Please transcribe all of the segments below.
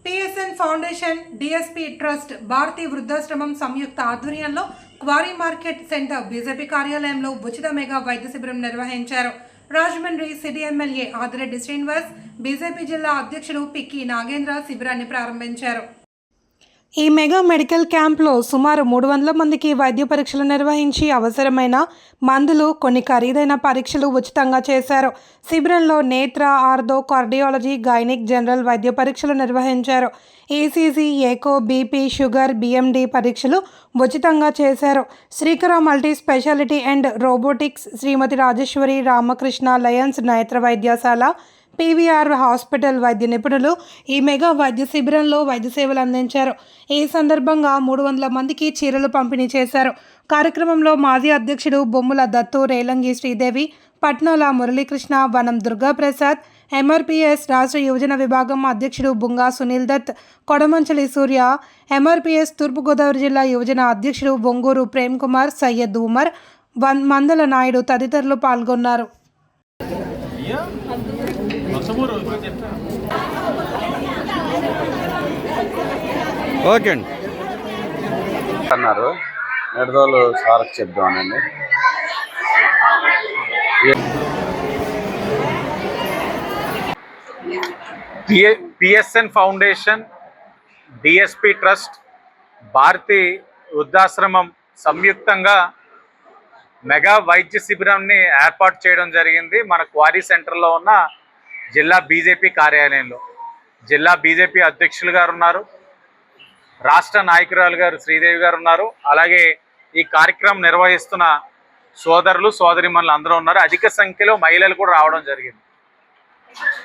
PSN foundation, DSP trust, Bharati వృద్ధాశ్రమం సంయుక్త ఆధ్వర్యంలో క్వారీ మార్కెట్ సెంటర్ బీజేపీ కార్యాలయంలో ఉచిత మెగా వైద్య శిబిరం నిర్వహించారు. Rajahmundry city MLA Adireddy Srinivas, BJP జిల్లా అధ్యక్షుడు పిక్కి నాగేంద్ర శిబిరాన్ని ప్రారంభించారు. ఈ మెగా మెడికల్ క్యాంప్లో సుమారు 300 మందికి వైద్య పరీక్షలు నిర్వహించి అవసరమైన మందులు, కొన్ని ఖరీదైన పరీక్షలు ఉచితంగా చేశారు. శిబిరంలో నేత్ర, ఆర్థో, కార్డియాలజీ, గైనిక్, జనరల్ వైద్య పరీక్షలు నిర్వహించారు. ECG, echo, BP, sugar, BMD పరీక్షలు ఉచితంగా చేశారు. Srikara multi speciality and robotics, Srimati Rajeshwari Ramakrishna lions నేత్ర వైద్యశాల, పీవీఆర్ హాస్పిటల్ వైద్య నిపుణులు ఈ మెగా వైద్య శిబిరంలో వైద్య సేవలు అందించారు. ఈ సందర్భంగా 300 మందికి చీరలు పంపిణీ చేశారు. కార్యక్రమంలో మాజీ అధ్యక్షుడు బొమ్ముల దత్తు, రేలంగి శ్రీదేవి, పట్నాల మురళీకృష్ణ, వనం దుర్గాప్రసాద్, ఎంఆర్పీఎస్ రాష్ట్ర యువజన విభాగం అధ్యక్షుడు బుంగా సునీల్ దత్, కొడమంచలి సూర్య, ఎంఆర్పీఎస్ తూర్పుగోదావరి జిల్లా యువజన అధ్యక్షుడు బొంగూరు ప్రేమ్ కుమార్, సయ్యద్ ఉమర్, మందల నాయుడు తదితరులు పాల్గొన్నారు. ఓకే అండి అన్నారు నెడదోలు సార్కి చెప్దామనండి. PSN foundation, DSP trust, Bharati వృద్ధాశ్రమం సంయుక్తంగా మెగా వైద్య శిబిరాన్ని ఏర్పాటు చేయడం జరిగింది. మన క్వారీ సెంటర్లో ఉన్న జిల్లా బీజేపీ కార్యాలయంలో. జిల్లా బీజేపీ అధ్యక్షులు గారు ఉన్నారు, రాష్ట్ర నాయకురాలు గారు శ్రీదేవి గారు ఉన్నారు, అలాగే ఈ కార్యక్రమం నిర్వహిస్తున్న సోదరులు సోదరిమణులు అందరూ ఉన్నారు. అధిక సంఖ్యలో మహిళలు కూడా రావడం జరిగింది.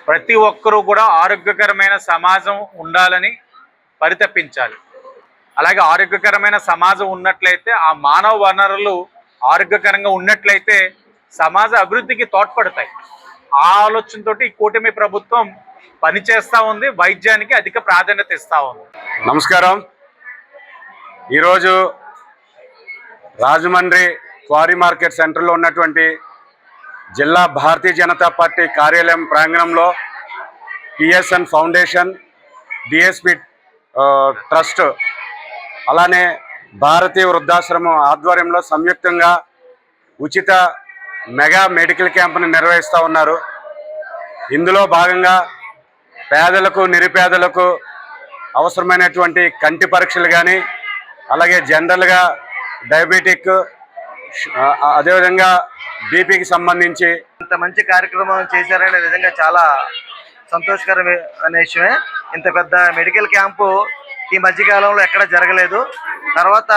ప్రతి ఒక్కరూ కూడా ఆరోగ్యకరమైన సమాజం ఉండాలని పరితపించాలి. అలాగే ఆరోగ్యకరమైన సమాజం ఉన్నట్లయితే, ఆ మానవ వనరులు ఆరోగ్యకరంగా ఉన్నట్లయితే సమాజ అభివృద్ధికి తోడ్పడతాయి. ఆ ఆలోచనతో ఈ కూటమి ప్రభుత్వం పనిచేస్తూ ఉంది, వైద్యానికి అధిక ప్రాధాన్యత ఇస్తూ ఉంది. నమస్కారం. ఈరోజు రాజమండ్రి క్వారీ మార్కెట్ సెంటర్లో ఉన్నటువంటి జిల్లా భారతీయ జనతా పార్టీ కార్యాలయం ప్రాంగణంలో పిఎస్ఎన్ ఫౌండేషన్, డిఎస్పీ ట్రస్ట్, అలానే భారతీయ వృద్ధాశ్రమం ఆధ్వర్యంలో సంయుక్తంగా ఉచిత మెగా మెడికల్ క్యాంప్ని నిర్వహిస్తూ ఉన్నారు. ఇందులో భాగంగా పేదలకు, నిరుపేదలకు అవసరమైనటువంటి కంటి పరీక్షలు కానీ, అలాగే జనరల్గా డయాబెటిక్, అదేవిధంగా బీపీకి సంబంధించి ఇంత మంచి కార్యక్రమం చేశారనే విధంగా చాలా సంతోషకరమైన విషయమే. ఇంత పెద్ద మెడికల్ క్యాంపు ఈ మధ్యకాలంలో ఎక్కడ జరగలేదు. తర్వాత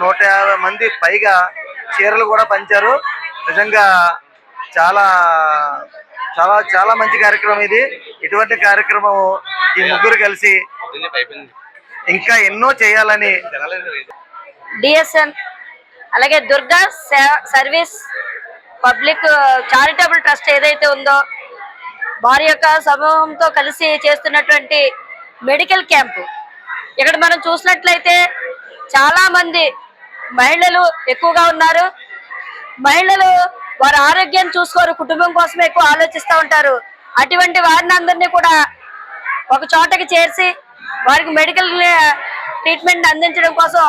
150 మంది పైగా చీరలు కూడా పంచారు. నిజంగా చాలా చాలా చాలా మంచి కార్యక్రమం ఇది. ఇటువంటి కార్యక్రమం ఈ ముగ్గురు కలిసి ఇంకా ఎన్నో చేయాలని డిఎస్ఎన్ అలాగే Durga service public charitable trust ఏదైతే ఉందో వారి యొక్క సమూహంతో కలిసి చేస్తున్నటువంటి మెడికల్ క్యాంపు. ఇక్కడ మనం చూసినట్లయితే చాలా మంది మహిళలు ఎక్కువగా ఉన్నారు. మహిళలు వారి ఆరోగ్యాన్ని చూసుకోరు, కుటుంబం కోసమే ఎక్కువ ఆలోచిస్తూ ఉంటారు. అటువంటి వారిని అందరినీ కూడా ఒక చోటకి చేర్చి వారికి మెడికల్ ట్రీట్మెంట్ అందించడం కోసం